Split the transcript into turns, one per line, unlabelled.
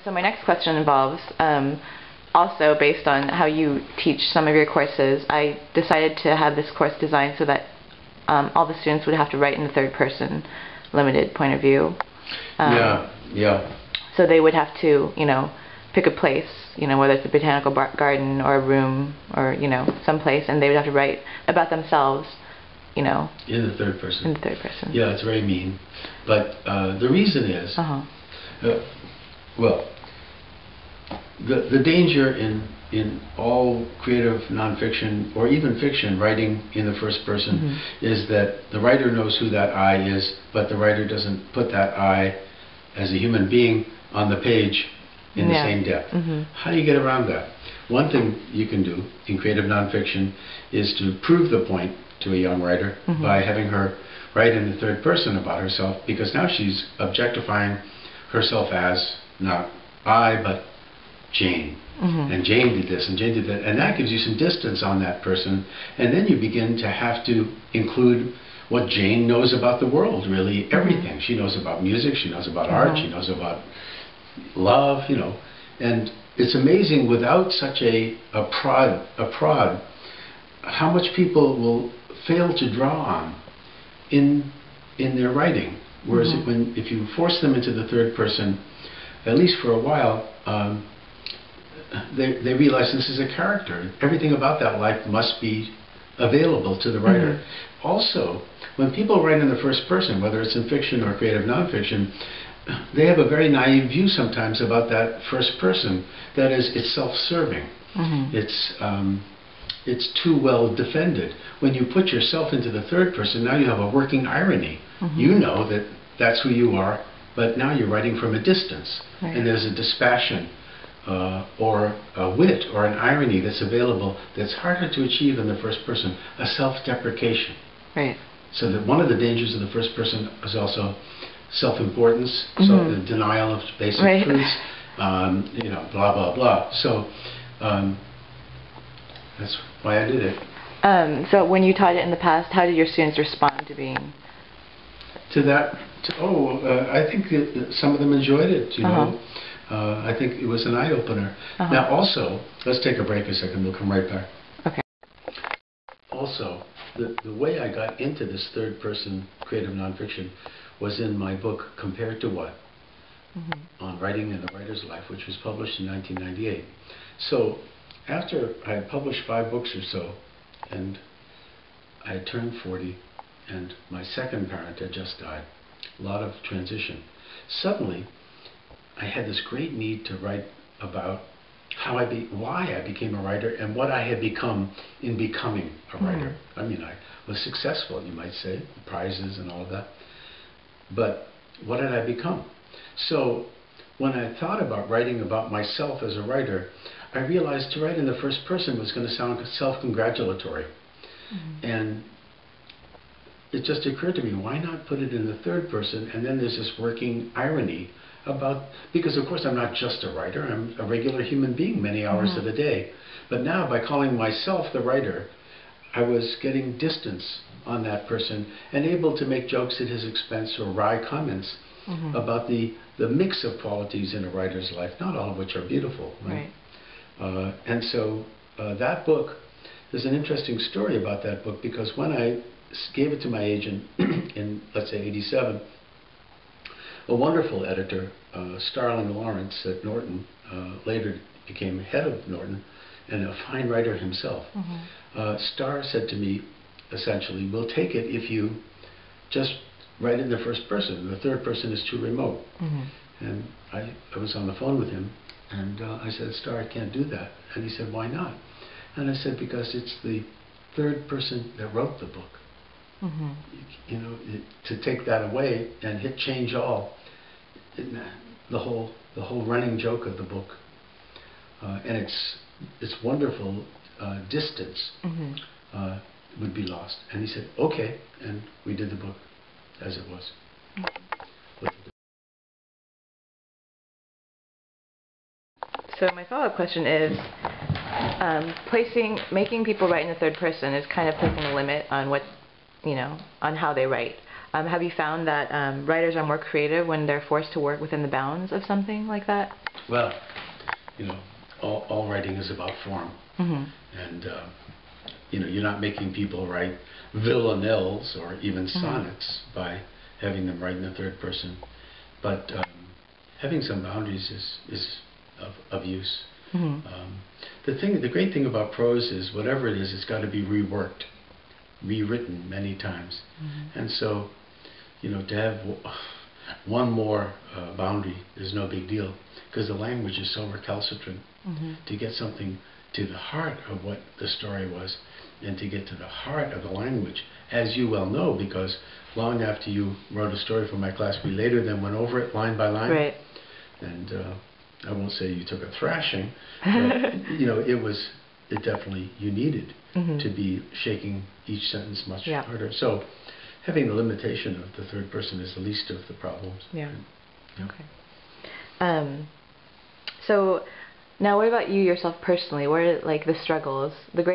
So my next question involves, also based on how you teach some of your courses, I decided to have this course designed so that all the students would have to write in the third person limited point of view.
Yeah.
So they would have to, pick a place, whether it's a botanical garden or a room or, some place, and they would have to write about themselves,
in the third person.
In the third person.
Yeah, it's very mean. But the reason is, well, the danger in all creative nonfiction or even fiction writing in the first person is that the writer knows who that I is, but the writer doesn't put that I as a human being on the page in the same depth. How do you get around that? One thing you can do in creative nonfiction is to prove the point to a young writer by having her write in the third person about herself, because now she's objectifying herself as not I, but Jane. And Jane did this, and Jane did that, and that gives you some distance on that person, and then you begin to have to include what Jane knows about the world, really everything. She knows about music, she knows about art, she knows about love, and it's amazing without such a prod, how much people will fail to draw on in their writing. Whereas if you force them into the third person, at least for a while, they realize this is a character. Everything about that life must be available to the writer. Also, when people write in the first person, whether it's in fiction or creative nonfiction, they have a very naive view sometimes about that first person. That is, it's self-serving. It's too well defended. When you put yourself into the third person, now you have a working irony. You know that that's who you are, but now you're writing from a distance. And there's a dispassion or a wit or an irony that's available that's harder to achieve in the first person, a self-deprecation. So that one of the dangers of the first person is also self-importance, the denial of basic truths, blah, blah, blah. So that's why I did it.
So when you taught it in the past, how did your students respond to being...
To that? I think that some of them enjoyed it, I think it was an eye-opener. Now also, let's take a break a second, we'll come right back.
Okay.
Also, the way I got into this third-person creative nonfiction was in my book, Compared to What? On Writing and the Writer's Life, which was published in 1998. So, after I had published 5 books or so, and I had turned 40, and my second parent had just died, a lot of transition. Suddenly, I had this great need to write about why I became a writer and what I had become in becoming a writer. I mean, I was successful, you might say, prizes and all of that. But what had I become? So when I thought about writing about myself as a writer, I realized to write in the first person was going to sound self-congratulatory. And it just occurred to me, why not put it in the third person? And then there's this working irony about, because of course I'm not just a writer, I'm a regular human being many hours of the day. But now by calling myself the writer, I was getting distance on that person and able to make jokes at his expense or wry comments about the mix of qualities in a writer's life, not all of which are beautiful. And so that book, there's an interesting story about that book, because when I gave it to my agent in, let's say, 87, a wonderful editor, Starling Lawrence at Norton, later became head of Norton, and a fine writer himself. Starr said to me, essentially, we'll take it if you just write in the first person. The third person is too remote. And I was on the phone with him, and I said, Starr, I can't do that. And he said, why not? And I said, because it's the third person that wrote the book. To take that away and hit change all, the whole running joke of the book, and its wonderful distance would be lost. And he said, okay, and we did the book as it was.
So my follow-up question is, making people write in the third person is kind of placing a limit on what, on how they write. Have you found that writers are more creative when they're forced to work within the bounds of something like that?
Well, you know, all writing is about form.
Mm-hmm.
And, you know, you're not making people write villanelles or even sonnets by having them write in the third person. But having some boundaries is of use.
Mm-hmm.
The great thing about prose is whatever it is, it's got to be reworked, rewritten many times.
Mm-hmm.
And so, you know, to have one more boundary is no big deal, because the language is so recalcitrant.
Mm-hmm.
To get something to the heart of what the story was, and to get to the heart of the language, as you well know, because long after you wrote a story for my class, we later then went over it line by line.
Right.
And I won't say you took a thrashing, but you know, it definitely, you needed to be shaking each sentence much harder. So having the limitation of the third person is the least of the problems.
Yeah. Okay. So now what about you yourself personally? What are like the struggles, the great